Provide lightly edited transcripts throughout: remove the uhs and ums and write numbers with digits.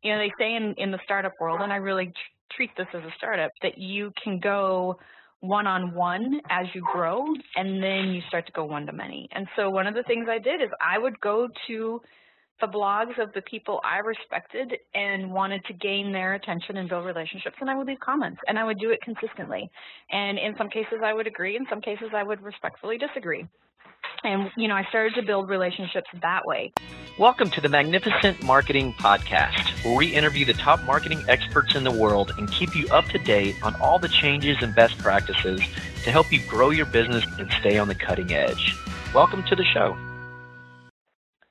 they say in the startup world, and I really treat this as a startup, that you can go one-on-one as you grow, and then you start to go one-to-many. And so one of the things I did is I would go to the blogs of the people I respected and wanted to gain their attention and build relationships, and I would leave comments, and I would do it consistently. And in some cases I would agree, in some cases I would respectfully disagree. And, I started to build relationships that way. Welcome to the Magnificent Marketing Podcast, where we interview the top marketing experts in the world and keep you up to date on all the changes and best practices to help you grow your business and stay on the cutting edge. Welcome to the show.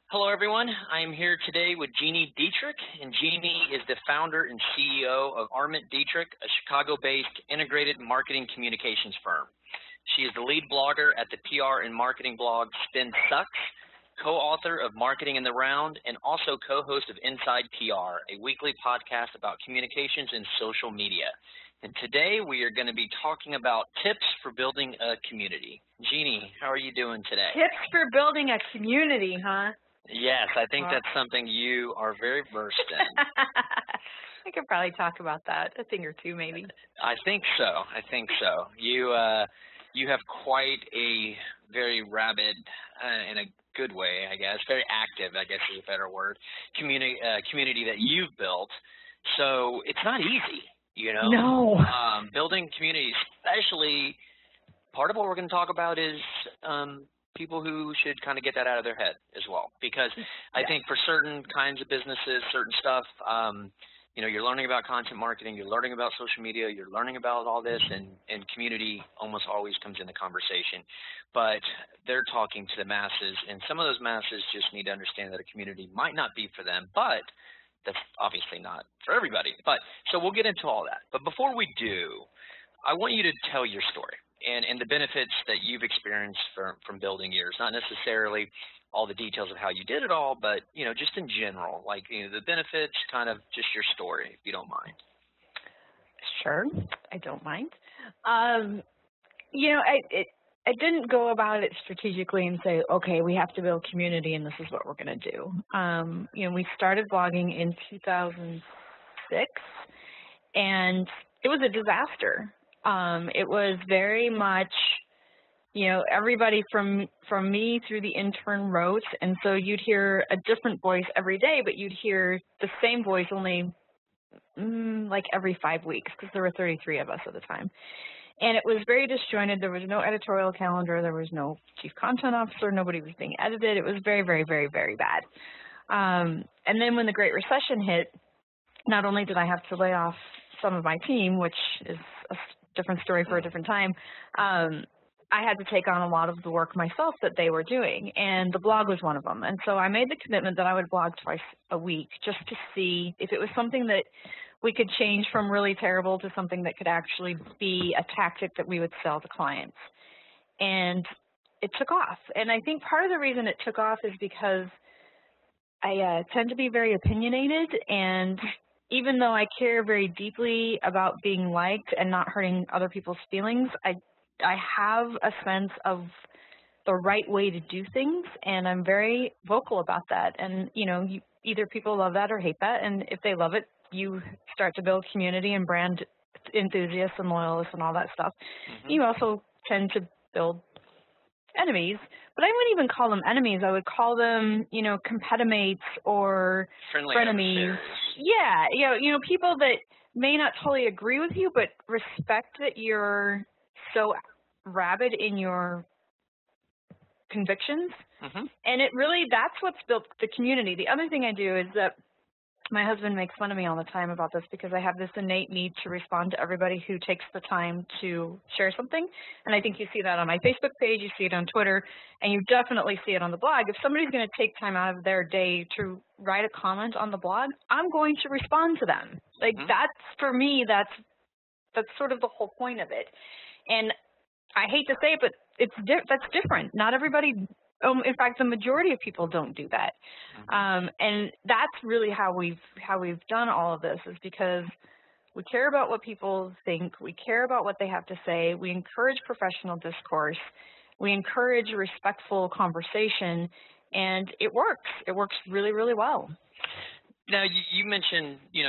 Hello, everyone. I am here today with Gini Dietrich, and Gini is the founder and CEO of Arment Dietrich, a Chicago-based integrated marketing communications firm. She is the lead blogger at the PR and marketing blog Spin Sucks, co-author of Marketing in the Round, and also co-host of Inside PR, a weekly podcast about communications and social media. And today we are going to be talking about tips for building a community. Gini, how are you doing today? Tips for building a community, huh? Yes, I think that's something you are very versed in. I could probably talk about that, a thing or two maybe. I think so. You have quite a very rabid, in a good way, I guess, very active, I guess is a better word, community that you've built. So it's not easy, No. Building communities, especially, part of what we're going to talk about is people who should kind of get that out of their head as well. Because I think for certain kinds of businesses, certain stuff, you're learning about content marketing, you're learning about social media, you're learning about all this, and community almost always comes into conversation. But they're talking to the masses, and some of those masses just need to understand that a community might not be for them, but that's obviously not for everybody. So we'll get into all that. But before we do, I want you to tell your story and the benefits that you've experienced from building yours, not necessarily all the details of how you did it all, but, just in general, like, the benefits, kind of just your story, if you don't mind. Sure, I don't mind. I didn't go about it strategically and say, okay, we have to build community and this is what we're going to do. We started blogging in 2006, and it was a disaster. It was very much, everybody from me through the intern wrote, and so you'd hear a different voice every day, but you'd hear the same voice only like every 5 weeks, because there were 33 of us at the time. And it was very disjointed. There was no editorial calendar. There was no chief content officer. Nobody was being edited. It was very, very, very, very bad. And then when the Great Recession hit, not only did I have to lay off some of my team, which is a different story for a different time, I had to take on a lot of the work myself that they were doing, and the blog was one of them. And so I made the commitment that I would blog twice a week just to see if it was something that we could change from really terrible to something that could actually be a tactic that we would sell to clients. And it took off. And I think part of the reason it took off is because I tend to be very opinionated, and even though I care very deeply about being liked and not hurting other people's feelings, I have a sense of the right way to do things, and I'm very vocal about that. And, either people love that or hate that, and if they love it, you start to build community and brand enthusiasts and loyalists and all that stuff. Mm-hmm. You also tend to build enemies, but I wouldn't even call them enemies. I would call them, competimates or frenemies. Yeah, people that may not totally agree with you, but respect that you're so rabid in your convictions. Mm-hmm. And that's what's built the community. The other thing I do is that my husband makes fun of me all the time about this, because I have this innate need to respond to everybody who takes the time to share something. And I think you see that on my Facebook page, you see it on Twitter, and you definitely see it on the blog. If somebody's going to take time out of their day to write a comment on the blog, I'm going to respond to them. Like, mm-hmm. That's, for me, that's sort of the whole point of it. And I hate to say it, but that's different. Not everybody, in fact, the majority of people don't do that. Mm-hmm. And that's really how we've done all of this, is because we care about what people think. We care about what they have to say. We encourage professional discourse. We encourage respectful conversation, and it works. It works really, really well. Now, you mentioned, you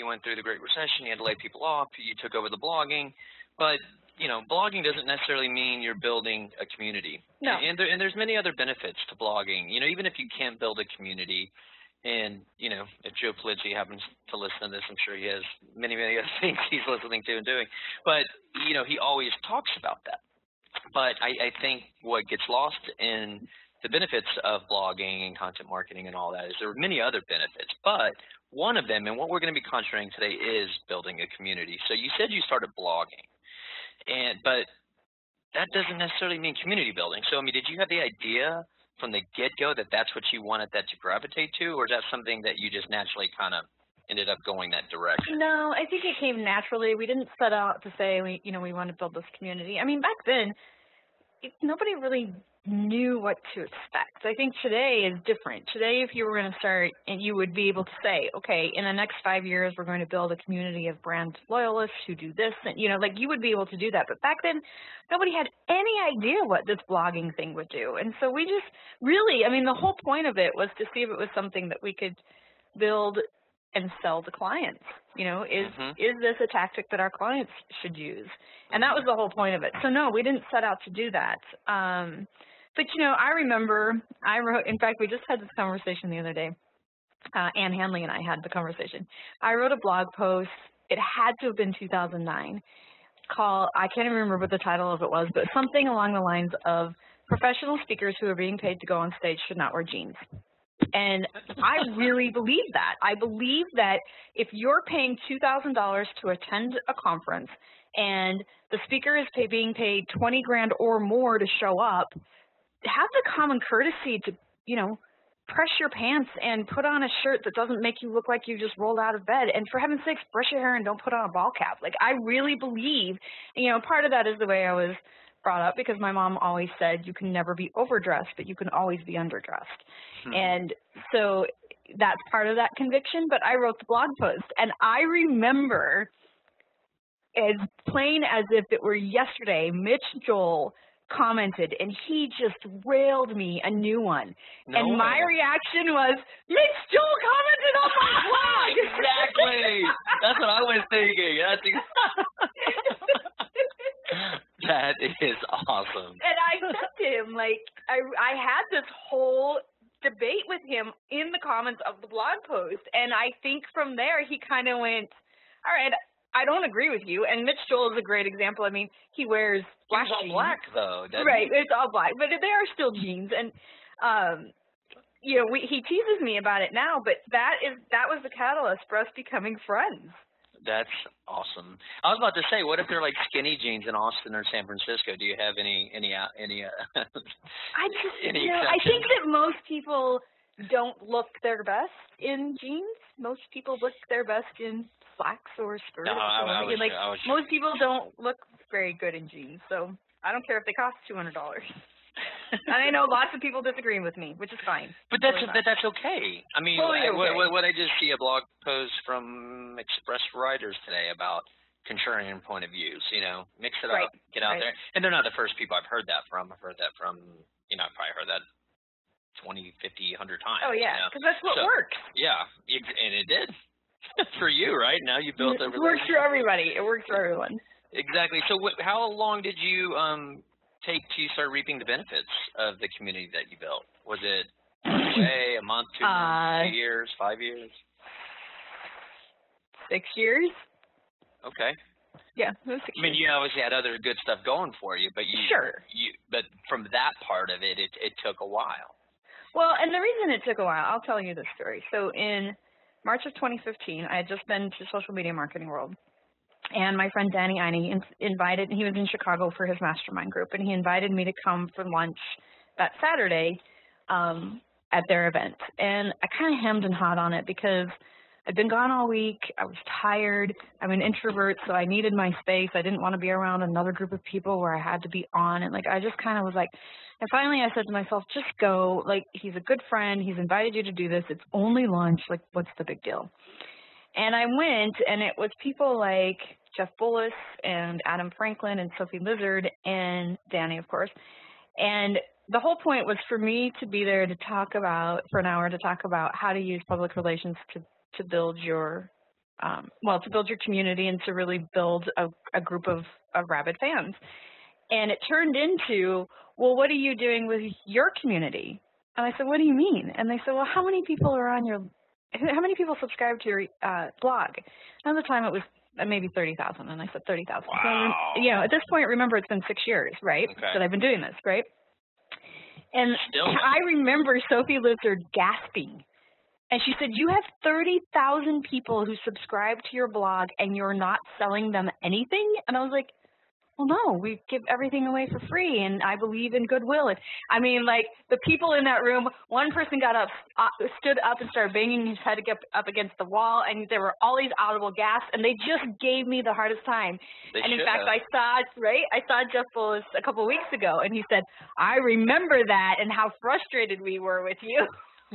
went through the Great Recession, you had to lay people off, you took over the blogging, but blogging doesn't necessarily mean you're building a community. No. And there's many other benefits to blogging. Even if you can't build a community, and if Joe Polizzi happens to listen to this, I'm sure he has many other things he's listening to and doing. But he always talks about that. But I think what gets lost in the benefits of blogging and content marketing and all that is there are many other benefits, but one of them, and what we're going to be concentrating today, is building a community. So you said you started blogging, but that doesn't necessarily mean community building. So, did you have the idea from the get-go that that's what you wanted that to gravitate to, or is that something that you just naturally kind of ended up going that direction? No, I think it came naturally. We didn't set out to say we want to build this community. Back then, nobody really knew what to expect. I think today is different. Today, if you were going to start, and you would be able to say, okay, in the next 5 years, we're going to build a community of brand loyalists who do this, and you would be able to do that. But back then, nobody had any idea what this blogging thing would do. And so we just really, the whole point of it was to see if it was something that we could build and sell to clients. Is this a tactic that our clients should use? And that was the whole point of it. So no, we didn't set out to do that. But I remember I wrote, in fact, we just had this conversation the other day. Ann Hanley and I had the conversation. I wrote a blog post. It had to have been 2009. I can't even remember what the title of it was, but something along the lines of professional speakers who are being paid to go on stage should not wear jeans. And I really believe that. I believe that if you're paying $2,000 to attend a conference and the speaker is being paid $20 grand or more to show up, have the common courtesy to, press your pants and put on a shirt that doesn't make you look like you just rolled out of bed. And for heaven's sakes, brush your hair and don't put on a ball cap. I really believe, part of that is the way I was brought up, because my mom always said you can never be overdressed, but you can always be underdressed. And so that's part of that conviction. But I wrote the blog post, and I remember, as plain as if it were yesterday, Mitch Joel commented, and he just railed me a new one. And my reaction was, Mitch Joel commented on my blog! Exactly! That's what I was thinking. That is awesome. And I said to him, I had this whole debate with him in the comments of the blog post, and I think from there he kind of went, all right, I don't agree with you. And Mitch Joel is a great example. He wears black jeans. It's all black, though. Right, it's all black, but they are still jeans. And, he teases me about it now, but that was the catalyst for us becoming friends. That's awesome. I was about to say, what if they're like skinny jeans in Austin or San Francisco? Do you have any I think that most people don't look their best in jeans. Most people look their best in slacks or skirts. Most people don't look very good in jeans, so I don't care if they cost $200. And I know lots of people disagree with me, which is fine. But that's okay. What I just see a blog post from Express Writers today about contrarian point of views. Mix it up, get out there. And they're not the first people I've heard that from. I've heard that from, I've probably heard that 20, 50, 100 times. Oh yeah, because that's what works. Yeah, and it did for you, right? Now you built a relationship. It works for everybody. It works for everyone. Exactly. So how long did you take to start reaping the benefits of the community that you built? Was it a month, 2 months, 2 years, 5 years? 6 years. Okay. Yeah, it was 6 years. You obviously had other good stuff going for you, but but from that part of it, it took a while. Well, and the reason it took a while, I'll tell you this story. So in March of 2015, I had just been to Social Media Marketing World. And my friend Danny Einey invited, he was in Chicago for his mastermind group, and he invited me to come for lunch that Saturday at their event. And I kind of hemmed and hawed on it because I'd been gone all week. I was tired. I'm an introvert, so I needed my space. I didn't want to be around another group of people where I had to be on. And, I just kind of was like, and finally I said to myself, just go. He's a good friend. He's invited you to do this. It's only lunch. What's the big deal? And I went, and it was people like Jeff Bullis and Adam Franklin and Sophie Lizard and Danny, of course. And the whole point was for me to be there to talk about, for an hour, to talk about how to use public relations to build your, to build your community and to really build a group of rabid fans. And it turned into, well, what are you doing with your community? And I said, what do you mean? And they said, well, how many people subscribe to your blog? And at the time it was maybe 30,000. And I said 30,000. Wow. So, you know, at this point, remember, it's been 6 years, right? Okay. That I've been doing this, right? And Still. I remember Sophie Lizard gasping. And she said, you have 30,000 people who subscribe to your blog and you're not selling them anything? And I was like, well, no, we give everything away for free, and I believe in goodwill. And I mean, like, the people in that room, one person got up, stood up and started banging his head up against the wall, and there were all these audible gasps, and they just gave me the hardest time. And in fact, I saw Jeff Bullis a couple of weeks ago, and he said, I remember that and how frustrated we were with you.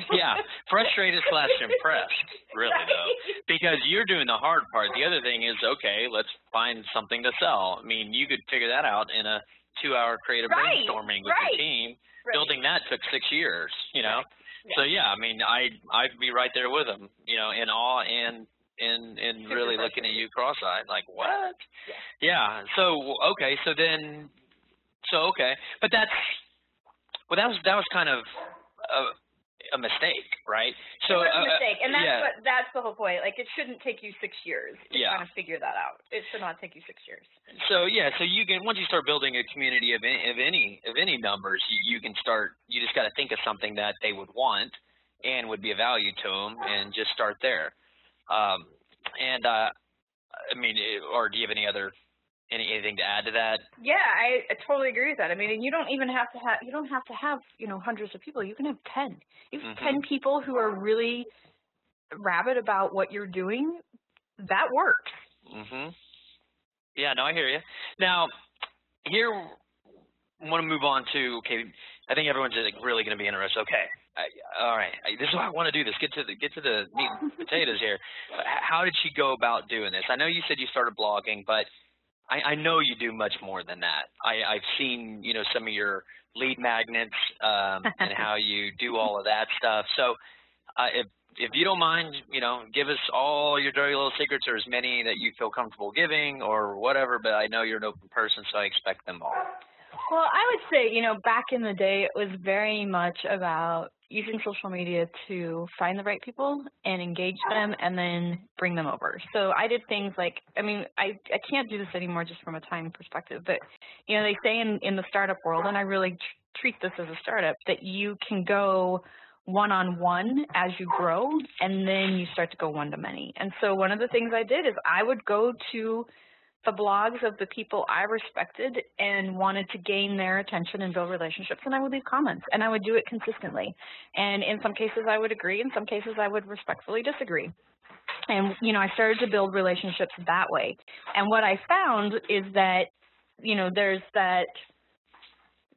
Yeah, frustrated / impressed, really, though, because you're doing the hard part. The other thing is, okay, let's find something to sell. I mean, you could figure that out in a 2-hour creative brainstorming with your team. Building that took 6 years, you know. So yeah, I mean, I'd be right there with them, you know, in awe and really looking at you cross-eyed, like, what? Yeah. So okay, but that was kind of a mistake, right? So it was a mistake, and that's the whole point. Like, it shouldn't take you 6 years to kind of figure that out. It should not take you 6 years. So so you can, once you start building a community of any numbers, you can start. You just got to think of something that they would want and would be of value to them, and just start there. I mean, or do you have anything to add to that? Yeah, I totally agree with that. I mean, and you don't have to have hundreds of people. You can have 10. You have 10 people who are really rabid about what you're doing. That works. Yeah, no, I hear you. Now, here I want to move on to, okay, I think everyone's really going to be interested. Okay, all right, this is why I want to do this. Get to the meat and potatoes here. How did she go about doing this? I know you said you started blogging, but I know you do much more than that. I've seen, some of your lead magnets and how you do all of that stuff. So if you don't mind, give us all your dirty little secrets, or as many that you feel comfortable giving or whatever, but I know you're an open person, so I expect them all. Well, I would say, back in the day, it was very much about using social media to find the right people and engage them and then bring them over. So I did things like, I can't do this anymore just from a time perspective, but, they say in the startup world, and I really treat this as a startup, that you can go one-on-one as you grow, and then you start to go one-to-many. And so one of the things I did is I would go to the blogs of the people I respected and wanted to gain their attention and build relationships, and I would leave comments, and I would do it consistently. And in some cases I would agree, in some cases I would respectfully disagree. And, I started to build relationships that way. And what I found is that, there's that,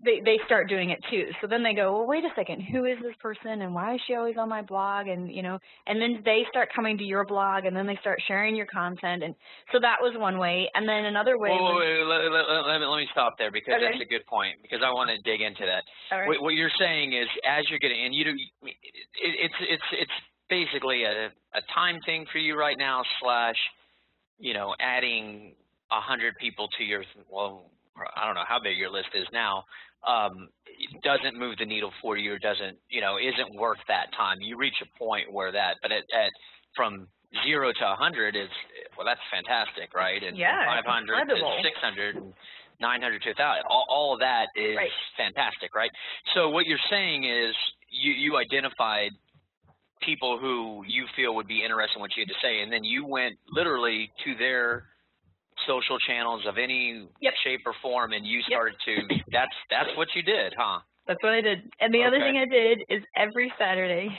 they start doing it too. So then they go, well, wait a second, who is this person and why is she always on my blog? And, and then they start coming to your blog, and then they start sharing your content. And so that was one way. And then another way let me stop there, because that's a good point, because I want to dig into that. All right. What you're saying is, as you're getting, and it's basically a time thing for you right now, / adding 100 people to your, I don't know how big your list is now, doesn't move the needle for you, or doesn't, isn't worth that time. You reach a point where that, but from 0 to 100 is, well, that's fantastic, right? And 500 to 600 and 900 to 1,000. All of that is fantastic, right? So what you're saying is you identified people who you feel would be interested in what you had to say, and then you went literally to their social channels of any shape or form, and you started to, that's what you did, huh? That's what I did. And the other thing I did is every Saturday,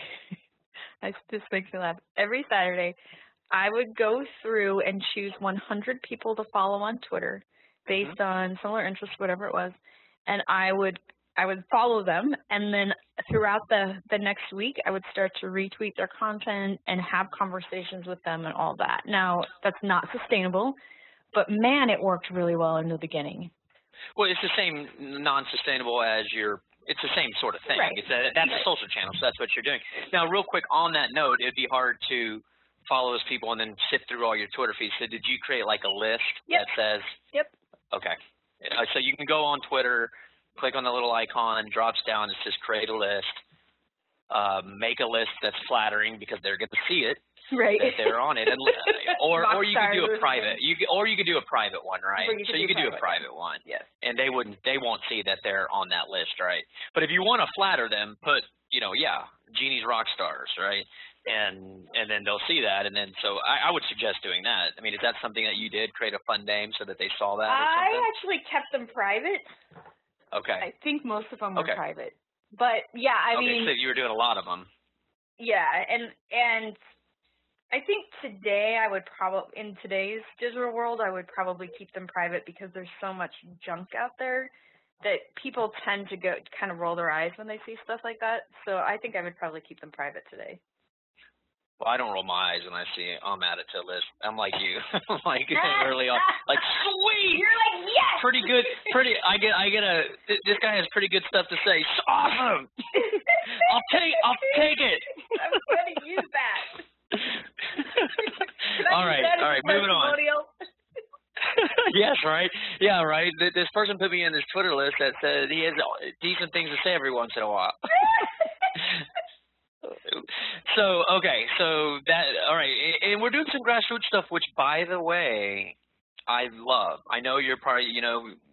this makes me laugh, every Saturday I would go through and choose 100 people to follow on Twitter based on similar interests, whatever it was, and I would follow them, and then throughout the next week I would start to retweet their content and have conversations with them and all that. Now, that's not sustainable, but man, it worked really well in the beginning. Well, it's the same non-sustainable as your it's the same sort of thing. Right. That's a social channel, so that's what you're doing. Now, real quick on that note, it'd be hard to follow those people and then sift through all your Twitter feeds. So did you create like a list that says? Yep. Okay. So you can go on Twitter, click on the little icon, drops down, it says create a list. Make a list that's flattering because they're going to see it. Right. That they're on it, and, or you could do a private. You could do a private one, right? So you could do a private one. Yes. And they won't see that they're on that list, right? But if you want to flatter them, put Gini's rock stars, right? And then they'll see that, and then so I would suggest doing that. I mean, is that something that you did, create a fun name so that they saw that? Or something? I actually kept them private. Okay. I think most of them were private, but yeah, I mean. Okay, so you were doing a lot of them. Yeah, and I think today I would probably, in today's digital world, I would probably keep them private because there's so much junk out there that people tend to kind of roll their eyes when they see stuff like that. So I think I would probably keep them private today. Well, I don't roll my eyes when I see I'm added to a list. I'm like you. I'm like early on, like sweet. You're like yes. Pretty good. This guy has pretty good stuff to say. Awesome. I'll take it. I was going to use that. All right, moving on. Yes, right. Yeah, right. This person put me in this Twitter list that said he has decent things to say every once in a while. So, okay, so that, all right, and we're doing some grassroots stuff, which, by the way, I love. I know you're part,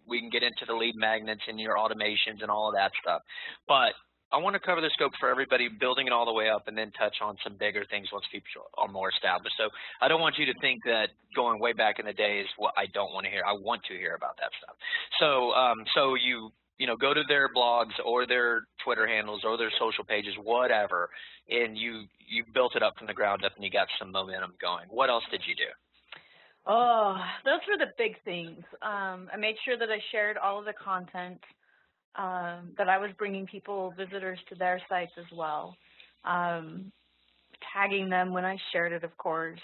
we can get into the lead magnets and your automations and all of that stuff, but I want to cover the scope for everybody, building it all the way up, and then touch on some bigger things once people are more established. So I don't want you to think that going way back in the day is what I don't want to hear. I want to hear about that stuff. So, so you go to their blogs or their Twitter handles or their social pages, whatever, and you built it up from the ground up and you got some momentum going. What else did you do? Oh, those were the big things. I made sure that I shared all of the content, that I was bringing visitors to their sites as well, tagging them when I shared it, of course.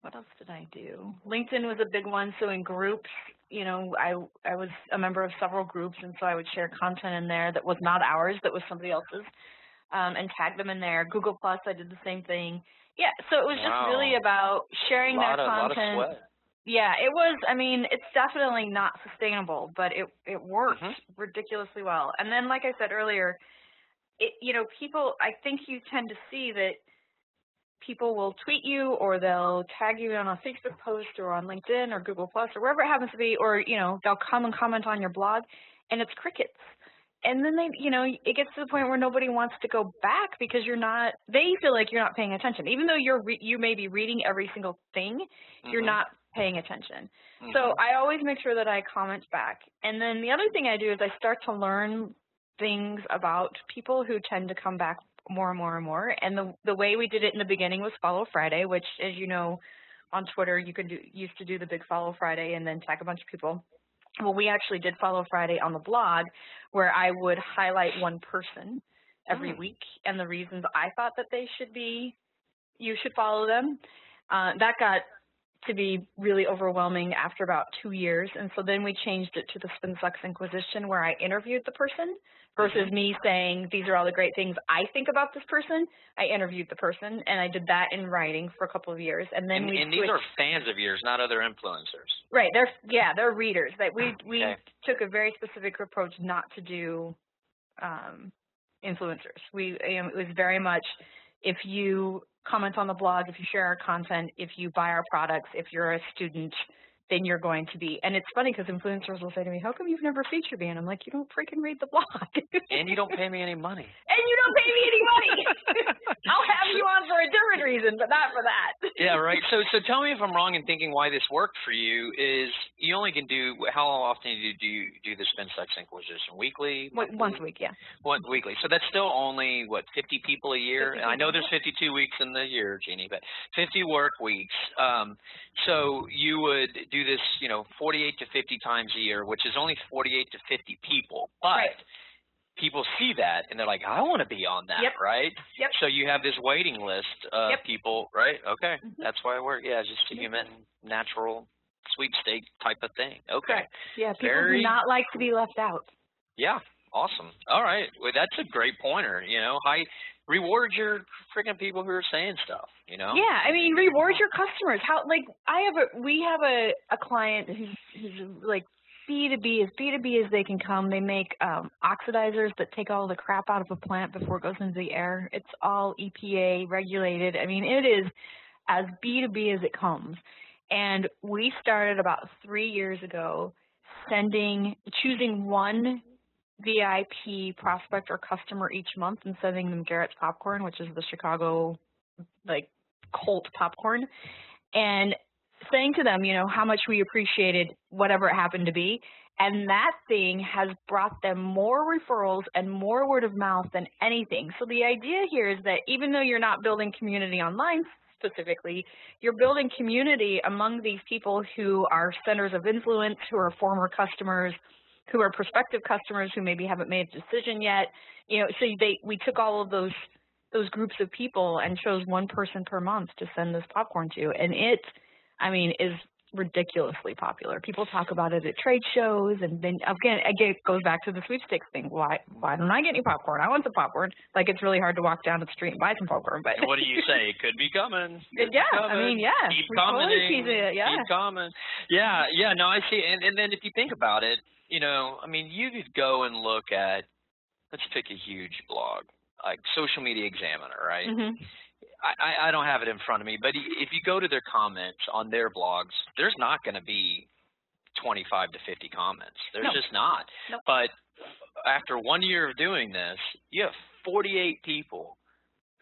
What else did I do? LinkedIn was a big one. So in groups, I was a member of several groups, and so I would share content in there that was not ours, that was somebody else's, and tag them in there. Google Plus, I did the same thing. Yeah, so it was just really about sharing their content. A lot of sweat. Yeah, it was. I mean, it's definitely not sustainable, but it worked ridiculously well. And then, like I said earlier, people, I think you tend to see that people will tweet you or they'll tag you on a Facebook post or on LinkedIn or Google Plus or wherever it happens to be, or, they'll come and comment on your blog, and it's crickets. And then it gets to the point where nobody wants to go back because they feel like you're not paying attention. Even though you may be reading every single thing, you're not paying attention. So I always make sure that I comment back. And then the other thing I do is I start to learn things about people who tend to come back more and more and more. And the way we did it in the beginning was Follow Friday, which, as you know, on Twitter, used to do the big Follow Friday and then tag a bunch of people. Well, we actually did Follow Friday on the blog, where I would highlight one person every week and the reasons I thought that you should follow them. That got to be really overwhelming after about 2 years. And so then we changed it to the Spin Sucks Inquisition, where I interviewed the person versus me saying, these are all the great things I think about this person. I interviewed the person, and I did that in writing for a couple of years. And then and these are fans of yours, not other influencers. Right. They're readers. We took a very specific approach not to do influencers. It was very much, if you comment on the blog, if you share our content, if you buy our products, if you're a student, then you're going to be. And it's funny because influencers will say to me, how come you've never featured me? And I'm like, you don't freaking read the blog. And you don't pay me any money. And you don't pay me any money. I'll have you on for a different reason, but not for that. Yeah, right. So tell me if I'm wrong in thinking why this worked for you. Is you only can do, how often do you do the Spin Sucks Inquisition? Weekly? Once a week, yeah. Once weekly. So that's still only, 50 people a year? And I know there's 52 weeks in the year, Gini, but 50 work weeks. So you would do this, 48 to 50 times a year, which is only 48 to 50 people. But people see that, and they're like, I want to be on that, right? Yep. So you have this waiting list of people, right? Okay, that's why I work. Yeah, just a human, natural sweepstake type of thing. Okay. Yeah, people do not like to be left out. Yeah, awesome. All right, well, that's a great pointer. You know, reward your freaking people who are saying stuff. You know. Yeah, I mean, reward your customers. How, like, we have a client who's like B2B, as B2B as they can come. They make oxidizers that take all the crap out of a plant before it goes into the air. It's all EPA regulated. I mean, it is as B2B as it comes. And we started about 3 years ago choosing one VIP prospect or customer each month and sending them Garrett's popcorn, which is the Chicago, like, cult popcorn, and saying to them, you know, how much we appreciated whatever it happened to be. And that thing has brought them more referrals and more word of mouth than anything. So the idea here is that even though you're not building community online specifically, you're building community among these people who are centers of influence, who are former customers, who are prospective customers who maybe haven't made a decision yet. You know, so we took all of those groups of people and chose one person per month to send this popcorn to. And it, I mean, is ridiculously popular. People talk about it at trade shows, and then again, it goes back to the sweepstakes thing. Why don't I get any popcorn? I want some popcorn. Like, it's really hard to walk down the street and buy some popcorn. But what do you say? Could be coming. Could yeah, be coming. I mean, yeah. Keep coming. Yeah. Keep coming. Yeah, yeah, no, I see. And then if you think about it, you know, I mean, you could go and look at, let's pick a huge blog, like Social Media Examiner, right? Mm-hmm. I don't have it in front of me, but if you go to their comments on their blogs, there's not going to be 25 to 50 comments. There's just not. Nope. But after 1 year of doing this, you have 48 people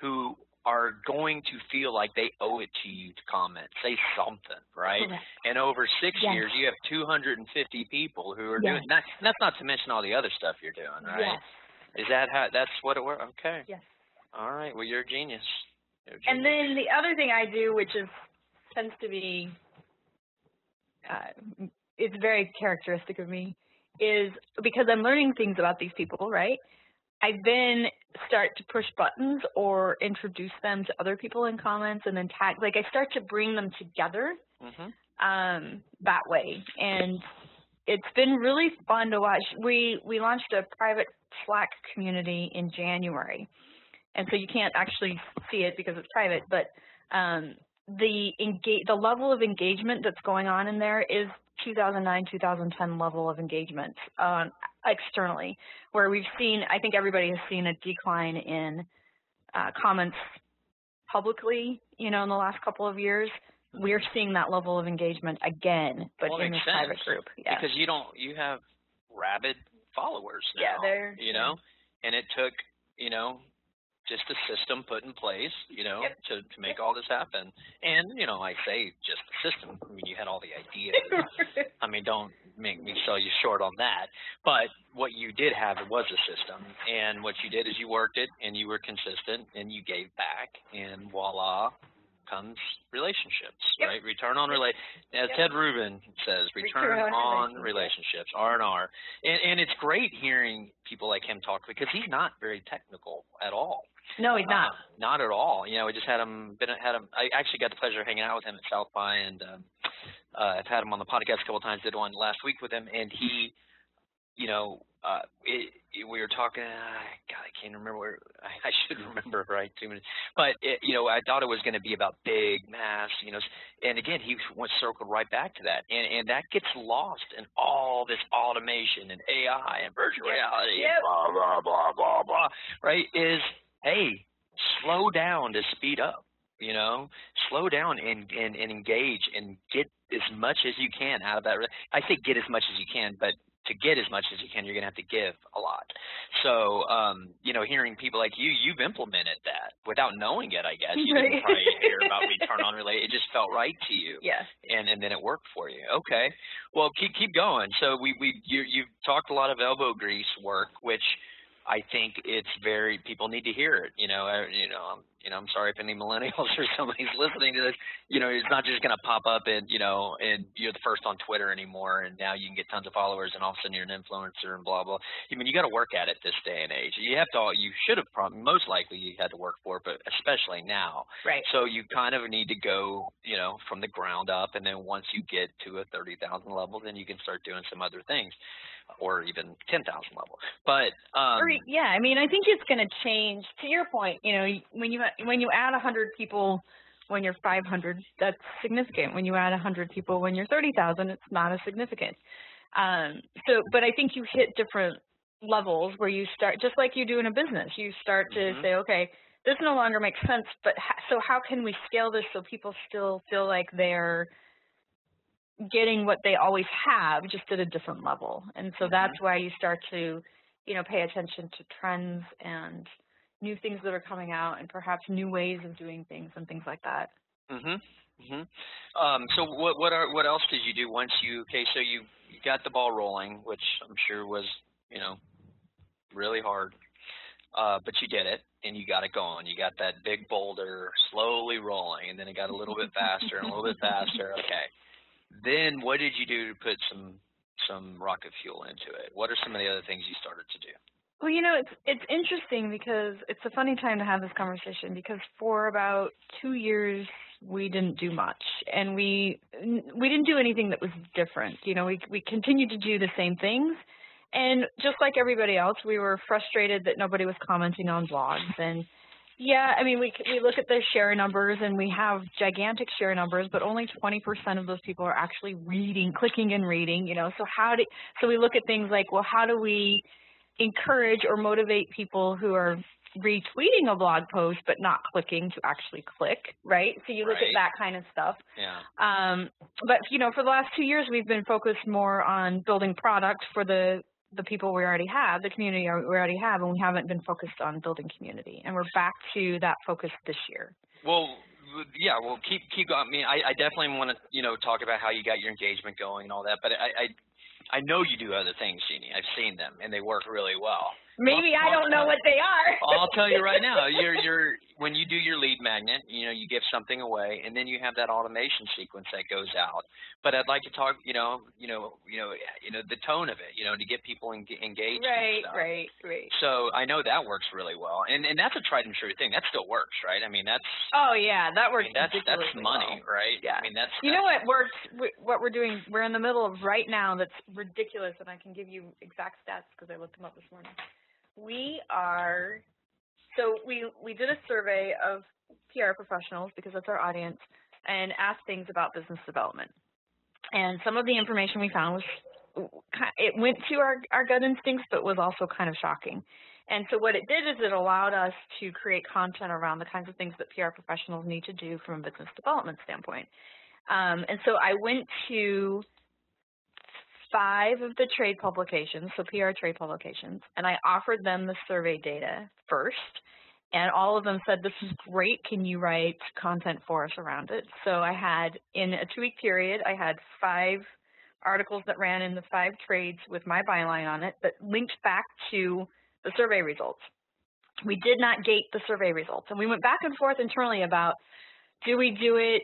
who are going to feel like they owe it to you to comment, say something, right? Correct. And over 6 years, you have 250 people who are doing that. And that's not to mention all the other stuff you're doing, right? Yes. Is that how? That's what it works? Okay. Yes. All right. Well, you're a genius. And then the other thing I do, which tends to be, it's very characteristic of me, is because I'm learning things about these people, right? I then start to push buttons or introduce them to other people in comments, and then tag, like, I start to bring them together that way. And it's been really fun to watch. We launched a private Slack community in January. And so you can't actually see it because it's private, but the level of engagement that's going on in there is 2009, 2010 level of engagement externally, where we've seen, I think everybody has seen a decline in comments publicly, you know, in the last couple of years. We're seeing that level of engagement again, but in this private group. Yeah. Because you have rabid followers now, you know, and it took, you know, just a system put in place, you know, to make all this happen. And, you know, I say just the system. I mean, you had all the ideas. I mean, don't make me sell you short on that. But what you did have, it was a system. And what you did is you worked it, and you were consistent, and you gave back, and voila comes relationships, right? Return on as Ted Rubin says, return on relationships, R&R. And it's great hearing people like him talk, because he's not very technical at all. No, he's not. Not at all. You know, we just had him. I actually got the pleasure of hanging out with him at South by, and I've had him on the podcast a couple of times. Did one last week with him, and he, you know, we were talking. God, I can't remember where. I should remember, right? 2 minutes. But you know, I thought it was going to be about big mass. You know, and again, he circled right back to that, and that gets lost in all this automation and AI and virtual reality, and blah blah blah blah blah. Right? Hey, slow down to speed up, you know, slow down and engage and get as much as you can out of that. I say get as much as you can, but to get as much as you can, you're going to have to give a lot. So, you know, hearing people like you've implemented that without knowing it, I guess. You didn't probably hear about return on relay. It just felt right to you. Yeah. And then it worked for you. Okay. Well, keep going. So you've talked a lot of elbow grease work, which I think it's people need to hear it. I'm sorry if any millennials or somebody's listening to this. It's not just going to pop up and you're the first on Twitter anymore, and now you can get tons of followers, and all of a sudden you're an influencer and blah blah. I mean, you got to work at it this day and age. You should have most likely you had to work for it, but especially now. Right. So you kind of need to go, from the ground up, and then once you get to a 30,000 level, then you can start doing some other things, or even 10,000 level. But yeah, I mean, I think it's going to change. To your point, when you add 100 people when you're 500, that's significant. When you add 100 people when you're 30,000, it's not as significant. But I think you hit different levels where you start, just like you do in a business. You start to say, okay, this no longer makes sense, but so how can we scale this so people still feel like they're getting what they always have, just at a different level? And so that's why you start to, pay attention to trends and new things that are coming out, and perhaps new ways of doing things and things like that. So what else did you do once so you got the ball rolling, which I'm sure was, really hard, but you did it, and you got it going. You got that big boulder slowly rolling, and then it got a little bit faster and a little bit faster. Okay. Then what did you do to put some rocket fuel into it? What are some of the other things you started to do? Well, it's interesting because it's a funny time to have this conversation, because for about 2 years we didn't do much, and we didn't do anything that was different. We continued to do the same things, and just like everybody else, we were frustrated that nobody was commenting on blogs. And yeah, I mean, we look at the share numbers, and we have gigantic share numbers, but only 20% of those people are actually clicking and reading. So we look at things like, well, how do we encourage or motivate people who are retweeting a blog post but not clicking to actually click, right? So you look at that kind of stuff. Yeah. But for the last 2 years, we've been focused more on building product for the people we already have, the community we already have, and we haven't been focused on building community. And we're back to that focus this year. Well, yeah, well, keep going. I mean, I definitely want to, talk about how you got your engagement going and all that, but I know you do other things, Gini. I've seen them, and they work really well. Maybe I don't know what they are. I'll tell you right now. When you do your lead magnet, you give something away, and then you have that automation sequence that goes out. But I'd like to talk, the tone of it, to get people engaged. Right, and stuff. Right. So I know that works really well, and that's a tried and true thing. That still works, right? I mean, that's. Oh yeah, that works. I mean, that's money, well. right? Yeah. I mean, that's. You know what works? What we're doing, we're in the middle of right now. That's ridiculous, and I can give you exact stats because I looked them up this morning. We did a survey of PR professionals, because that's our audience, and asked things about business development. And some of the information we found it went to our gut instincts, but was also kind of shocking. And so what it did is it allowed us to create content around the kinds of things that PR professionals need to do from a business development standpoint. And so I went to 5 of the trade publications, so PR trade publications, and I offered them the survey data first, and all of them said, this is great, can you write content for us around it? So I had, in a 2-week period, I had 5 articles that ran in the 5 trades with my byline on it that linked back to the survey results. We did not gate the survey results, and we went back and forth internally about, do we do it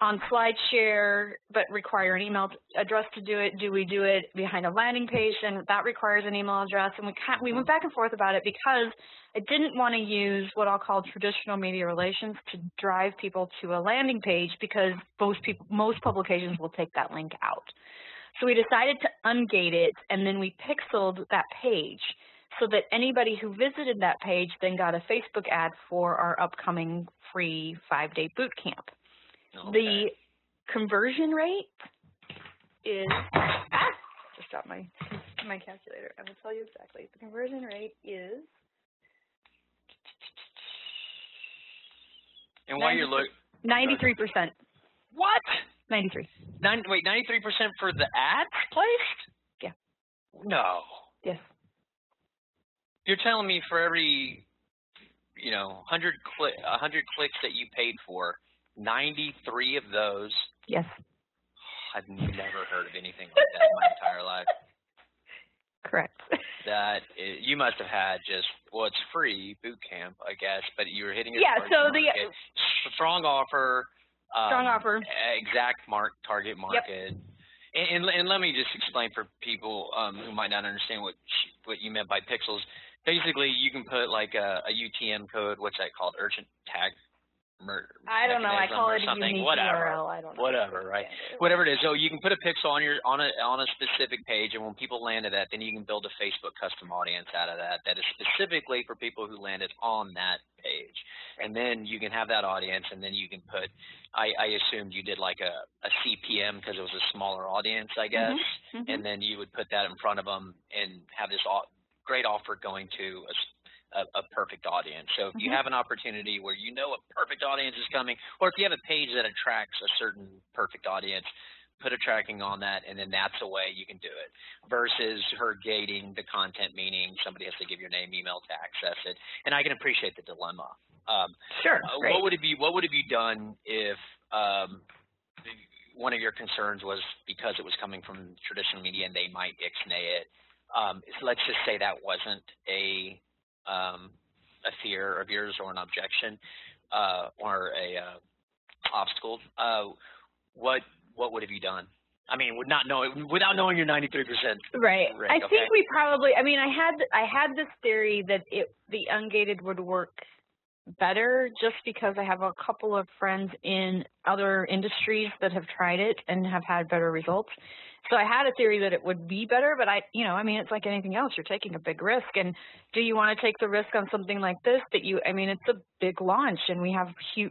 on SlideShare but require an email address to do it? Do we do it behind a landing page and that requires an email address? And we went back and forth about it because I didn't want to use what I'll call traditional media relations to drive people to a landing page, because most publications will take that link out. So we decided to ungate it, and then we pixeled that page so that anybody who visited that page then got a Facebook ad for our upcoming free 5-day boot camp. Okay. The conversion rate is, just dropped my calculator. I will tell you exactly. The conversion rate is, and while you're looking, 93%. What? 93. Wait, 93% for the ads placed? Yeah. No. Yes. You're telling me for every, 100 clicks that you paid for, 93 of those. Yes. I've never heard of anything like that in my entire life. Correct. You must have had just, well, it's free boot camp, I guess, but you were hitting your strong offer, exact target market. Yep. And let me just explain for people who might not understand what you meant by pixels. Basically, you can put like a UTM code. What's that called? Urgent tag. I don't know. I call it a unique URL. I don't know. Whatever, right? Whatever it is. So you can put a pixel on a specific page, and when people land at that, then you can build a Facebook custom audience out of that is specifically for people who landed on that page. And then you can have that audience, and then you can put. I assumed you did like a CPM because it was a smaller audience, I guess. Mm-hmm. And then you would put that in front of them and have this great offer going to a perfect audience. So if you have an opportunity where you know a perfect audience is coming, or if you have a page that attracts a certain perfect audience, put a tracking on that, and then that's a way you can do it. Versus her gating the content, meaning somebody has to give your name, email to access it. And I can appreciate the dilemma. Sure. What would have you done if one of your concerns was because it was coming from traditional media and they might ixnay it? Let's just say that wasn't a fear of yours or an objection or a obstacle. What would have you done? I mean, without knowing you're 93%. Right. I think we probably. I mean, I had this theory that the ungated would work better just because I have a couple of friends in other industries that have tried it and have had better results. So I had a theory that it would be better, but I mean, it's like anything else. You're taking a big risk. And do you want to take the risk on something like this it's a big launch and we have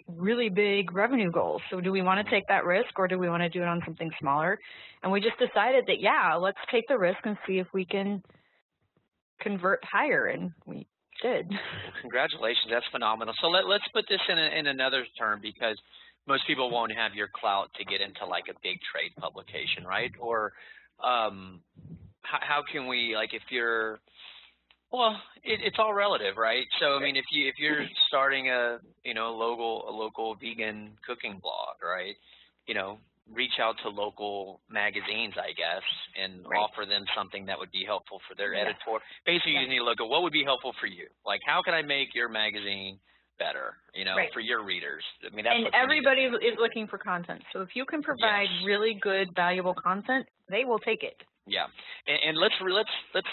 really big revenue goals. So do we want to take that risk or do we want to do it on something smaller? And we just decided that, yeah, let's take the risk and see if we can convert higher. And we did. Congratulations. That's phenomenal. So let's put this in another term, because most people won't have your clout to get into like a big trade publication, right? Or how can we, like, if you're, well, it's all relative, right? So I mean, if you're starting a local vegan cooking blog, right? Reach out to local magazines, I guess, and offer them something that would be helpful for their editor. Basically, you need to look at what would be helpful for you. Like, how can I make your magazine better, for your readers? I mean, that's. And everybody is looking for content. So if you can provide really good, valuable content, they will take it. Yeah, and let's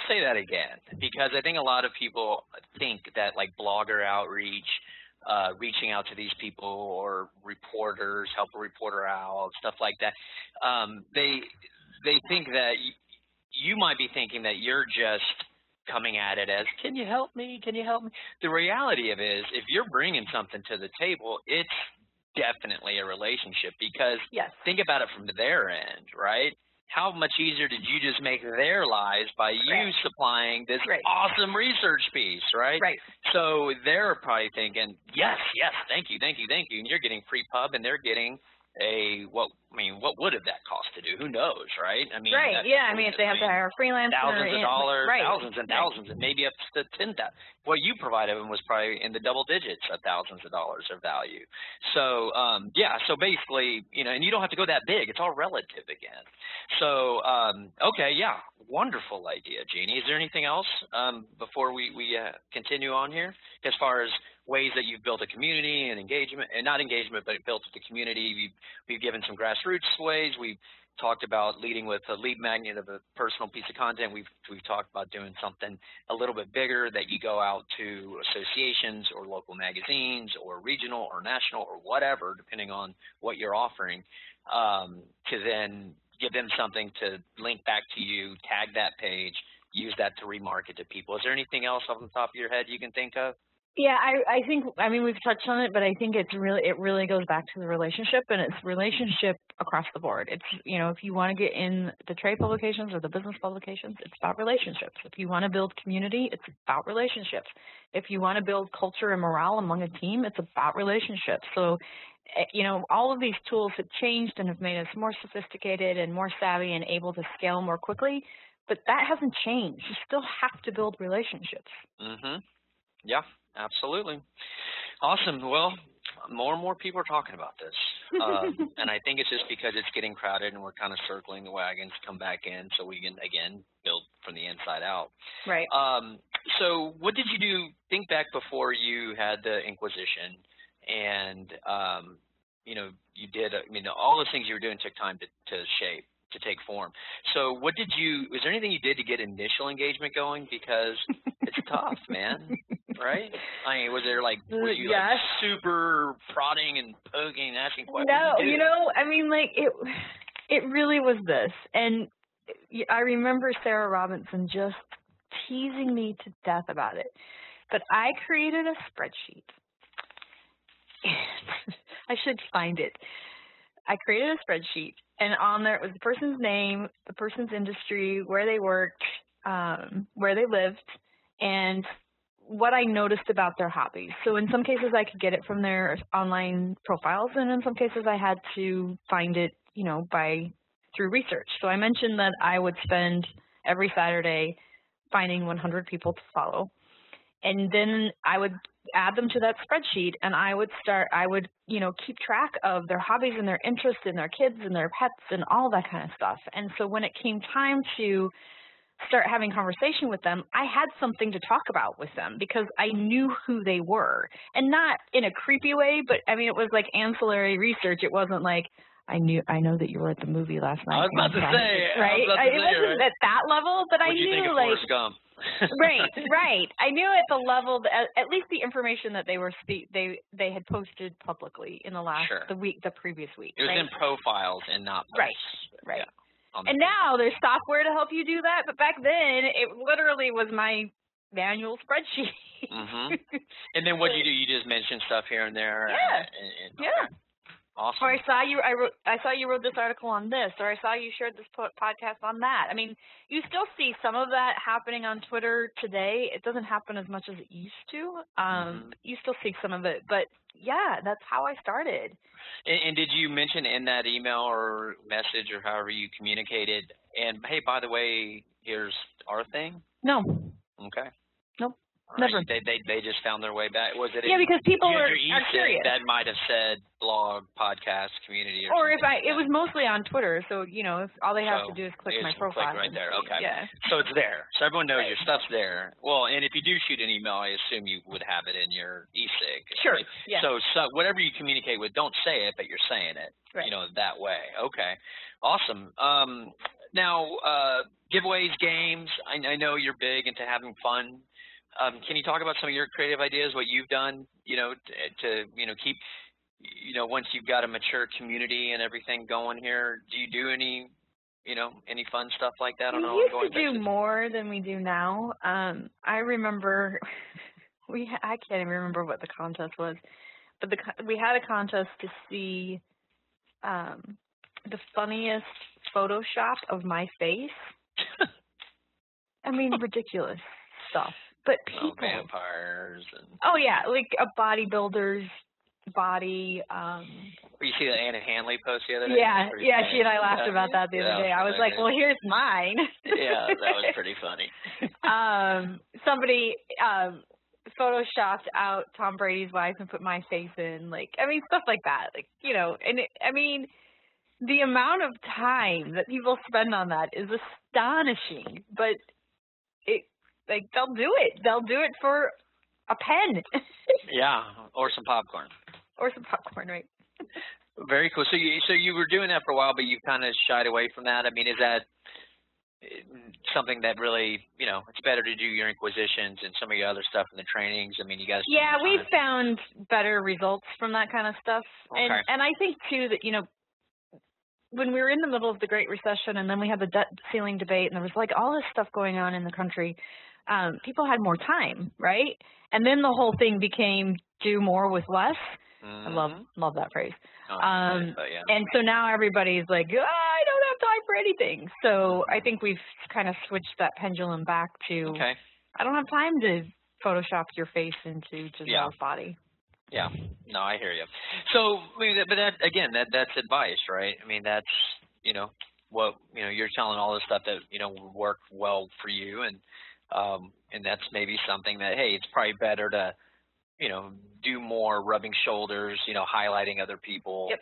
say that again, because I think a lot of people think that like blogger outreach, reaching out to these people or reporters, help a reporter out, stuff like that. They think that you might be thinking that you're just coming at it as, can you help me? Can you help me? The reality of it is, if you're bringing something to the table, it's definitely a relationship, because think about it from their end, right? How much easier did you just make their lives by you supplying this awesome research piece, right? Right. So they're probably thinking, yes, thank you. And you're getting free pub, and they're getting what would have that cost to do? Who knows, right? I mean, if they have to hire a freelancer, thousands of dollars, thousands and thousands, and maybe up to 10,000. What you provided them was probably in the double digits of thousands of dollars of value. So so basically, and you don't have to go that big. It's all relative again. So wonderful idea, Gini. Is there anything else before we continue on here, as far as ways that you've built a community and engagement, and not engagement, but built the community? We've given some grassroots ways. We've talked about leading with a lead magnet of a personal piece of content. We've talked about doing something a little bit bigger, that you go out to associations or local magazines or regional or national or whatever, depending on what you're offering, to then give them something to link back to you, tag that page, use that to remarket to people. Is there anything else off the top of your head you can think of? Yeah, I think we've touched on it, but I think it really goes back to the relationship, and it's relationship across the board. It's, if you want to get in the trade publications or the business publications, it's about relationships. If you want to build community, it's about relationships. If you want to build culture and morale among a team, it's about relationships. So, all of these tools have changed and have made us more sophisticated and more savvy and able to scale more quickly, but that hasn't changed. You still have to build relationships. Mm-hmm. Yeah. Absolutely. Awesome. Well, more and more people are talking about this. And I think it's just because it's getting crowded and we're kind of circling the wagons to come back in so we can, again, build from the inside out. Right. So what did you do, think back before you had the Inquisition and, you did, all those things you were doing took time to shape, to take form. So was there anything you did to get initial engagement going? Because it's tough, man, right? I mean, were you like super prodding and poking and asking questions? No, it really was this. And I remember Sarah Robinson just teasing me to death about it. But I created a spreadsheet. I should find it. I created a spreadsheet, and on there it was the person's name, the person's industry, where they worked, where they lived, and what I noticed about their hobbies. So in some cases I could get it from their online profiles, and in some cases I had to find it, through research. So I mentioned that I would spend every Saturday finding 100 people to follow. And then I would add them to that spreadsheet, and I would keep track of their hobbies and their interests and their kids and their pets and all that kind of stuff. And so when it came time to start having conversation with them, I had something to talk about with them because I knew who they were. And not in a creepy way, but it was like ancillary research. It wasn't like, I know that you were at the movie last night. I was about to say, right? It wasn't at that level, but I knew, you think of Forrest Gump? right. I knew at the level, at least the information that they had posted publicly in the previous week. It was in profiles and not posts. Right. Yeah, and now there's software to help you do that, but back then it literally was my manual spreadsheet. And then what do you do? You just mention stuff here and there. Yeah. Awesome. Or I saw you wrote this article on this, or I saw you shared this podcast on that. You still see some of that happening on Twitter today. It doesn't happen as much as it used to. You still see some of it, but yeah, that's how I started. And did you mention in that email or message or however you communicated, and hey, by the way, here's our thing? No. Okay. Nope. Right. Never. They just found their way back. Was it? Because people are curious. That might have said blog, podcast, community, or if it was mostly on Twitter. So if all they have to do is click my profile. Click right there. Okay. Yeah. So it's there. So everyone knows your stuff's there. Well, and if you do shoot an email, I assume you would have it in your e-sig. Sure. Right? Yeah. So whatever you communicate with, don't say it, but you're saying it. Right. That way. Okay. Awesome. Now, giveaways, games. I know you're big into having fun. Can you talk about some of your creative ideas, what you've done, to keep, once you've got a mature community and everything going here, do you do any fun stuff like that on an ongoing basis? We used to do more than we do now. I remember, I can't even remember what the contest was, but we had a contest to see the funniest Photoshop of my face. Ridiculous stuff. But people, vampires and like a bodybuilder's body. You see the Anna Hanley post the other day? Yeah, she and I laughed about that the other day. I was like, well, here's mine. Yeah, that was pretty funny. Somebody photoshopped out Tom Brady's wife and put my face in, stuff like that. The amount of time that people spend on that is astonishing, but they'll do it. They'll do it for a pen. Yeah, or some popcorn. Or some popcorn, right? Very cool. So you were doing that for a while, but you kind of shied away from that. Is that something that really, it's better to do your Inquisitions and some of your other stuff in the trainings? You guys. Yeah, we've found better results from that kind of stuff. Okay. And I think too that when we were in the middle of the Great Recession, and then we had the debt ceiling debate, and there was all this stuff going on in the country. People had more time, right? And then the whole thing became do more with less. I love that phrase. Yeah. And so now everybody's like, I don't have time for anything. So I think we've kind of switched that pendulum back to, I don't have time to Photoshop your face into Giselle's body. Yeah, no, I hear you. So, but that, again, that's advice, right? That's, what, you're telling all the stuff that, would work well for you, and that's maybe something that, hey, it's probably better to, do more rubbing shoulders, highlighting other people. Yep.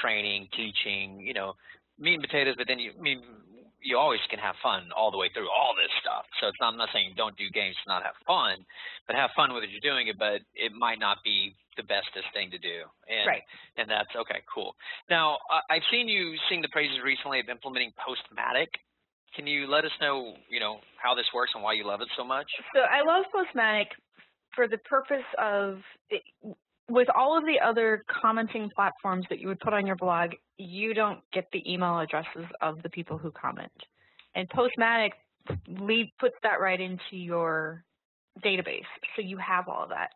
training, teaching, you know, meat and potatoes, but then you always can have fun all the way through all this stuff. So it's not, I'm not saying don't do games to not have fun, but have fun with it, you're doing it, but it might not be the bestest thing to do. And, right. And that's, okay, cool. Now, I've seen you sing the praises recently of implementing Postmatic. Can you let us know, you know, how this works and why you love it so much? So I love Postmatic for the purpose of, with all of the other commenting platforms that you would put on your blog, you don't get the email addresses of the people who comment. And Postmatic puts that right into your database, so you have all of that.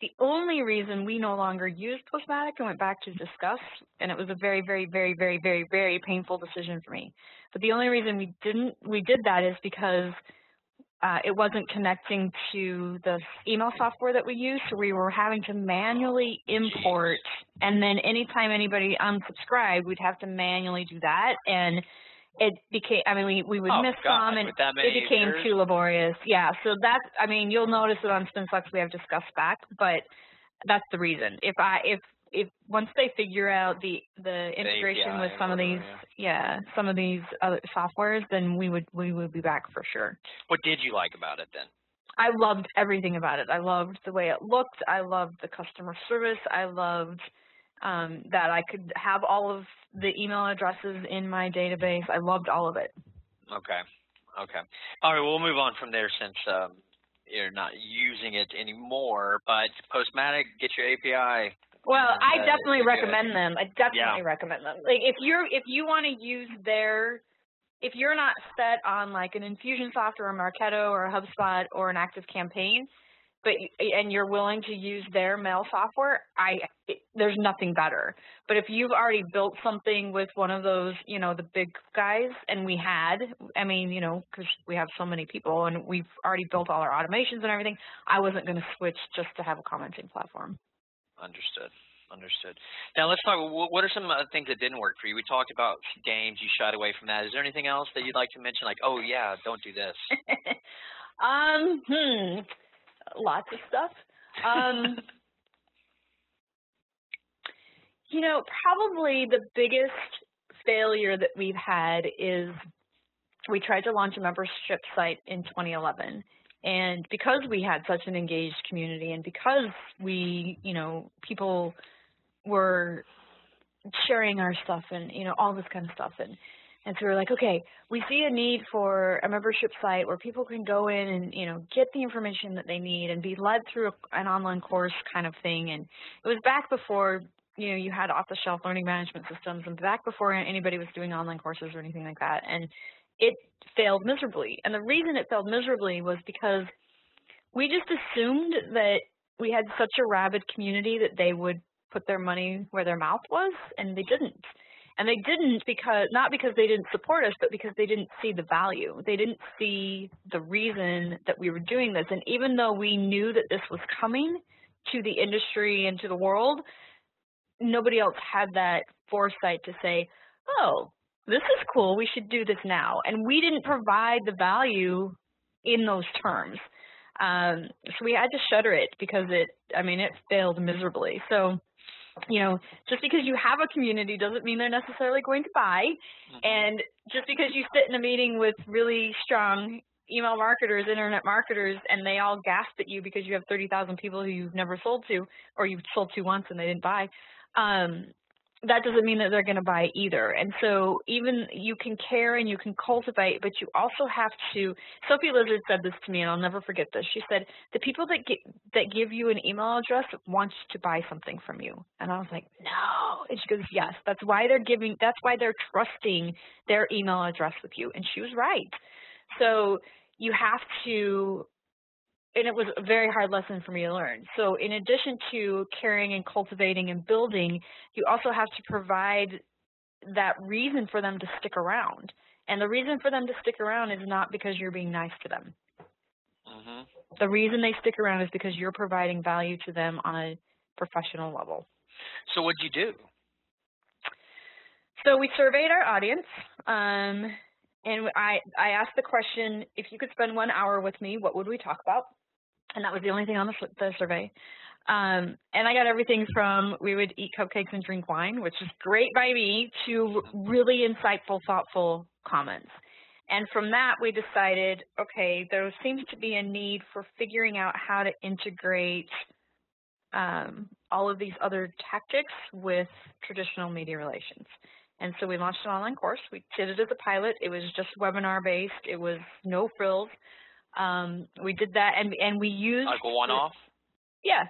The only reason we no longer use Postmatic and went back to Discuss, and it was a very, very, very, very, very, very painful decision for me. But the only reason we did that is because it wasn't connecting to the email software that we use, so we were having to manually import, and then anytime anybody unsubscribed, we'd have to manually do that, and it became, I mean, we would miss some, and it became too laborious. Yeah, so that's, I mean, you'll notice that on SpinFlex we have Discuss back, but that's the reason. If once they figure out the integration with some of these, some of these other softwares, then we would be back for sure. What did you like about it then? I loved everything about it. I loved the way it looked. I loved the customer service. I loved that I could have all of the email addresses in my database. I loved all of it. Okay. Okay. All right, we'll move on from there since you're not using it anymore, but Postmatic, get your API. Well, I definitely recommend them. I definitely recommend them. Like if you want to use their, if you're not set on like an Infusionsoft or a Marketo or a HubSpot or an ActiveCampaign, and you're willing to use their mail software, there's nothing better. But if you've already built something with one of those, you know, the big guys, and we had, I mean, you know, because we have so many people and we've already built all our automations and everything, I wasn't going to switch just to have a commenting platform. Understood. Understood. Now let's talk. What are some things that didn't work for you? We talked about games. You shied away from that. Is there anything else that you'd like to mention? Like, oh yeah, don't do this. Lots of stuff. You know, probably the biggest failure that we've had is we tried to launch a membership site in 2011. And because we had such an engaged community and because we, you know, people were sharing our stuff and, you know, all this kind of stuff. And so we're like, okay, we see a need for a membership site where people can go in and, you know, get the information that they need and be led through an online course kind of thing. And it was back before, you know, you had off-the-shelf learning management systems and back before anybody was doing online courses or anything like that. And it failed miserably. And the reason it failed miserably was because we just assumed that we had such a rabid community that they would put their money where their mouth was, and they didn't. And they didn't because, not because they didn't support us, but because they didn't see the value. They didn't see the reason that we were doing this. And even though we knew that this was coming to the industry and to the world, nobody else had that foresight to say, oh, this is cool, we should do this now. And we didn't provide the value in those terms. So we had to shutter it because it failed miserably. So, you know, just because you have a community doesn't mean they're necessarily going to buy. And just because you sit in a meeting with really strong email marketers, internet marketers, and they all gasp at you because you have 30,000 people who you've never sold to, or you've sold to once and they didn't buy, that doesn't mean that they're going to buy either. And so even you can care and you can cultivate, but you also have to, Sophie Lizard said this to me, and I'll never forget this. She said, the people that give you an email address want to buy something from you. And I was like, no. And she goes, yes, that's why they're trusting their email address with you. And she was right. So you have to, and it was a very hard lesson for me to learn. So in addition to caring and cultivating and building, you also have to provide that reason for them to stick around. And the reason for them to stick around is not because you're being nice to them. The reason they stick around is because you're providing value to them on a professional level. So what'd you do? So we surveyed our audience. And I asked the question, if you could spend 1 hour with me, what would we talk about? And that was the only thing on the survey. And I got everything from we would eat cupcakes and drink wine, which is great by me, to really insightful, thoughtful comments. And from that, we decided, okay, there seems to be a need for figuring out how to integrate all of these other tactics with traditional media relations. And so we launched an online course. We did it as a pilot. It was just webinar-based. It was no frills. We did that, and we used... Like a one-off? Yeah.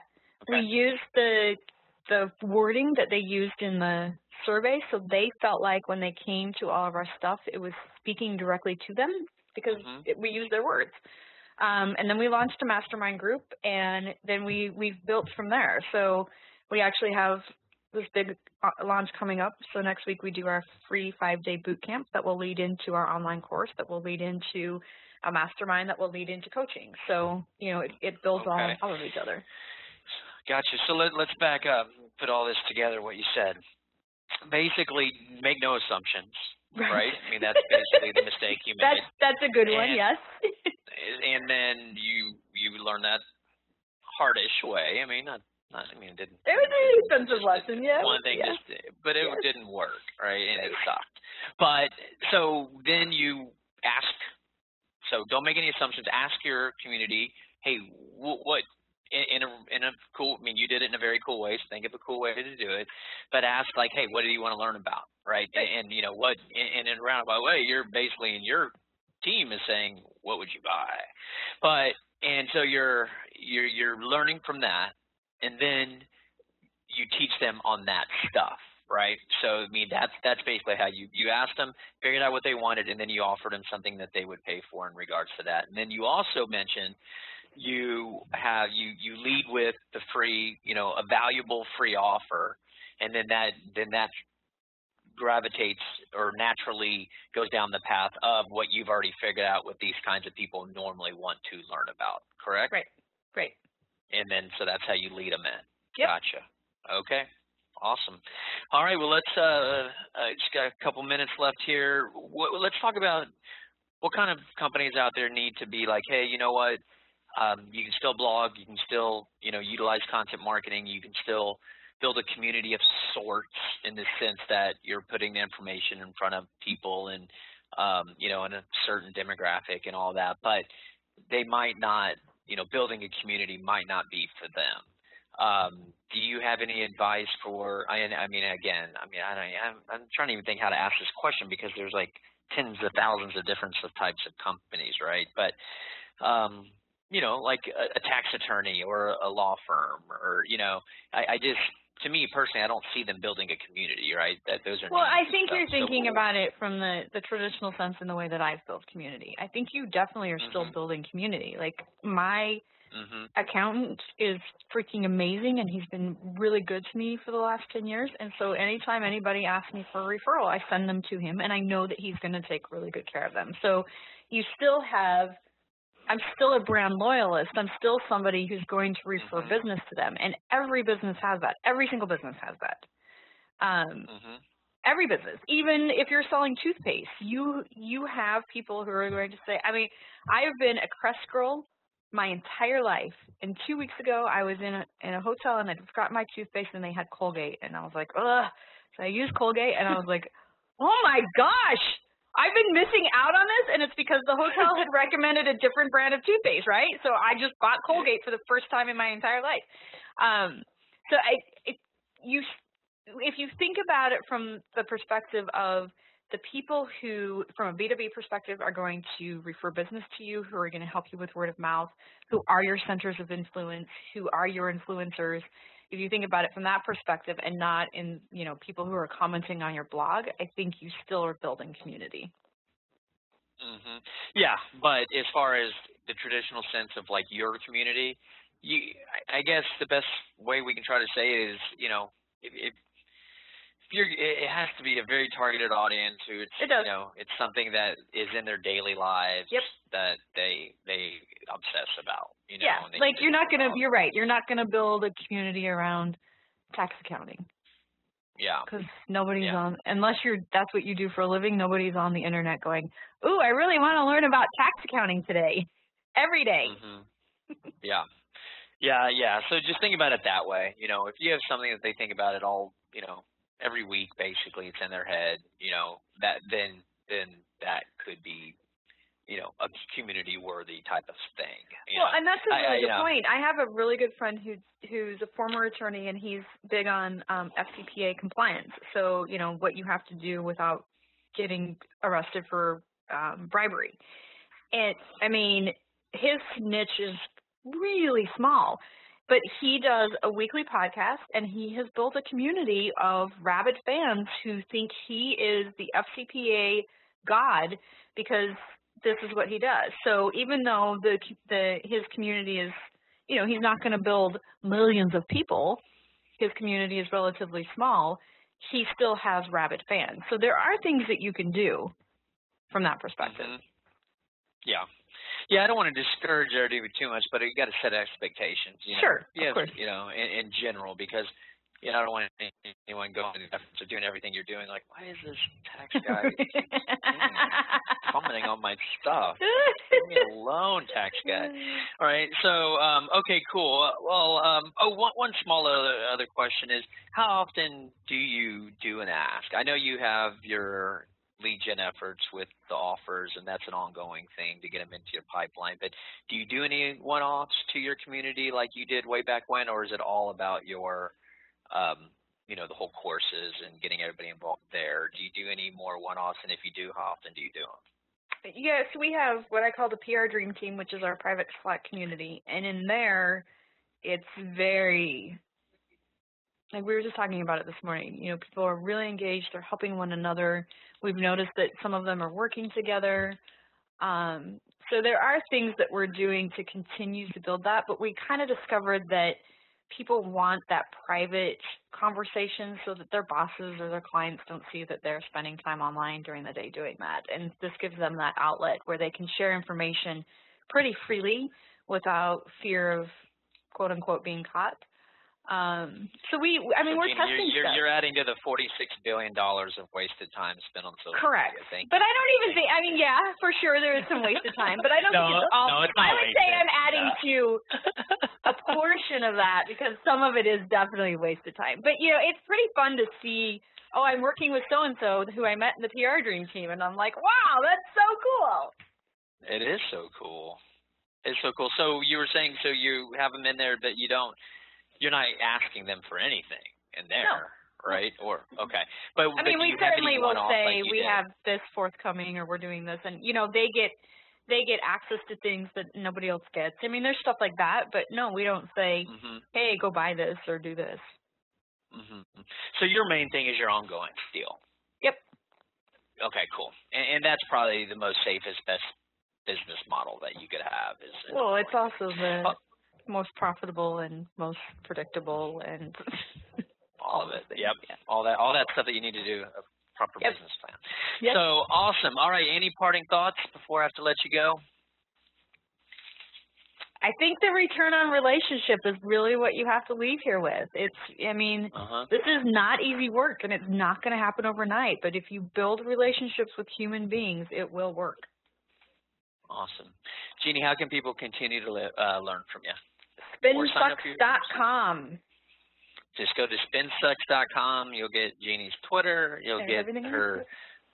Okay. We used the wording that they used in the survey, so they felt like when they came to all of our stuff, it was speaking directly to them because we used their words. And then we launched a mastermind group, and then we've built from there. So we actually have this big launch coming up. So next week we do our free 5-day boot camp that will lead into our online course, that will lead into a mastermind, that will lead into coaching. So, you know, it builds all of each other. Gotcha. So let's back up, put all this together, what you said. Basically, make no assumptions, right? I mean, that's basically the mistake you made. That's a good one, yes. And then you learn that hardish way. I mean, it didn't. It was an expensive lesson, yeah. One thing but it didn't work, right? And it sucked. But so then you ask. So don't make any assumptions. Ask your community, hey, what? In a cool, I mean, you did it in a very cool way, so think of a cool way to do it. But ask, like, hey, what do you want to learn about, right? And you know, what, in a roundabout way, you're basically, in your team is saying, what would you buy? But, and so you're learning from that, and then you teach them on that stuff, right? So, I mean, that's basically how you asked them, figured out what they wanted, and then you offered them something that they would pay for in regards to that. And then you also mentioned you lead with the free, you know, a valuable free offer, and then that gravitates or naturally goes down the path of what you've already figured out what these kinds of people normally want to learn about, correct? Right. And then so that's how you lead them in. Yep. Gotcha. Okay. Awesome. All right. Well, let's just got a couple minutes left here. Let's talk about what kind of companies out there need to be like, hey, you know what? You can still blog, you can still, you know, utilize content marketing, you can still build a community of sorts in the sense that you're putting the information in front of people and, you know, in a certain demographic and all that, but they might not, you know, building a community might not be for them. Do you have any advice for, I'm trying to even think how to ask this question because there's like tens of thousands of different types of companies, right? But, you know, like a tax attorney or a law firm, or, you know, I just, to me personally, I don't see them building a community, right? Those are. Well, I think you're thinking about it from the traditional sense in the way that I've built community. I think you definitely are still building community. Like my accountant is freaking amazing, and he's been really good to me for the last 10 years. And so anytime anybody asks me for a referral, I send them to him, and I know that he's going to take really good care of them. So you still have. I'm still a brand loyalist. I'm still somebody who's going to refer business to them. And every business has that. Every single business has that. Every business. Even if you're selling toothpaste, you have people who are going to say, I mean, I have been a Crest girl my entire life. And 2 weeks ago, I was in a hotel, and I forgot my toothpaste, and they had Colgate. And I was like, ugh. So I used Colgate, and I was like, oh, my gosh. I've been missing out on this, and it's because the hotel had recommended a different brand of toothpaste, right? So I just bought Colgate for the first time in my entire life. So if you think about it from the perspective of the people who, from a B2B perspective, are going to refer business to you, who are going to help you with word of mouth, who are your centers of influence, who are your influencers, if you think about it from that perspective and not in, you know, people who are commenting on your blog, I think you still are building community. Yeah, but as far as the traditional sense of like your community, I guess the best way we can try to say it is, you know, if it has to be a very targeted audience who it's, you know, it's something that is in their daily lives that they obsess about, you know. Yeah, like you're not going to, you're right, you're not going to build a community around tax accounting. Yeah. Because nobody's on, unless that's what you do for a living, nobody's on the internet going, ooh, I really want to learn about tax accounting today, every day. Yeah. Yeah. So just think about it that way. You know, if you have something that they think about it all, you know, every week basically, it's in their head. You know, that then that could be, you know, a community worthy type of thing. Well, and that's a really good point. I have a really good friend who's a former attorney, and he's big on FCPA compliance. So, you know, what you have to do without getting arrested for bribery. And I mean, his niche is really small, but he does a weekly podcast, and he has built a community of rabid fans who think he is the FCPA god because this is what he does. So even though his community is, you know, he's not going to build millions of people, his community is relatively small, he still has rabid fans. So there are things that you can do from that perspective. Yeah. Yeah, I don't want to discourage everybody too much, but you got to set expectations. You know? Sure, of course. You know, in general, because you know, I don't want anyone going to the efforts of doing everything you're doing. Like, why is this tax guy commenting on my stuff? Leave me alone, tax guy. All right. So, okay, cool. Well, one small other question is, how often do you do an ask? I know you have your lead gen efforts with the offers, and that's an ongoing thing to get them into your pipeline. But do you do any one-offs to your community like you did way back when, or is it all about your you know, the whole courses and getting everybody involved there? Do you do any more one-offs, and if you do, how often do you do them? Yes, we have what I call the PR Dream Team, which is our private Slack community. And in there, it's very, like we were just talking about it this morning, you know, people are really engaged. They're helping one another. We've noticed that some of them are working together. So there are things that we're doing to continue to build that, but we kind of discovered that people want that private conversation so that their bosses or their clients don't see that they're spending time online during the day doing that. And this gives them that outlet where they can share information pretty freely without fear of, quote unquote, being caught. So we're testing stuff. You're adding to the $46 billion of wasted time spent on social Correct. media. But I don't even think, I mean, yeah, for sure there is some wasted time, but I don't think it's all. No, it's not I would say I'm adding to a portion of that because some of it is definitely wasted time. But, you know, it's pretty fun to see, oh, I'm working with so-and-so who I met in the PR Dream Team, and I'm like, wow, that's so cool. It is so cool. It's so cool. So you were saying, so you have them in there, but you're not asking them for anything in there, no. Right? Or okay, but I mean, we certainly will say like we have this forthcoming, or we're doing this, and you know, they get access to things that nobody else gets. I mean, there's stuff like that, but no, we don't say, hey, go buy this or do this. So your main thing is your ongoing deal. Yep. Okay, cool, and that's probably the most safest, best business model that you could have. Well, it's also the most profitable and most predictable and all of it. Yep. Yeah. All that stuff that you need to do a proper business plan. Yep. So awesome. All right. Any parting thoughts before I have to let you go? I think the return on relationship is really what you have to leave here with. I mean, this is not easy work, and it's not going to happen overnight. But if you build relationships with human beings, it will work. Awesome. Gini, how can people continue to learn from you? Spinsucks.com. Just go to spinsucks.com. You'll get Gini's Twitter. You'll get her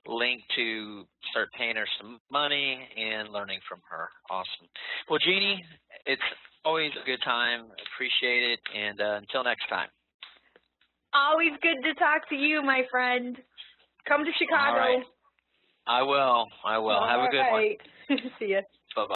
link to start paying her some money and learning from her. Awesome. Well, Gini, it's always a good time. Appreciate it. And until next time. Always good to talk to you, my friend. Come to Chicago. All right. I will. Have a good one. See ya.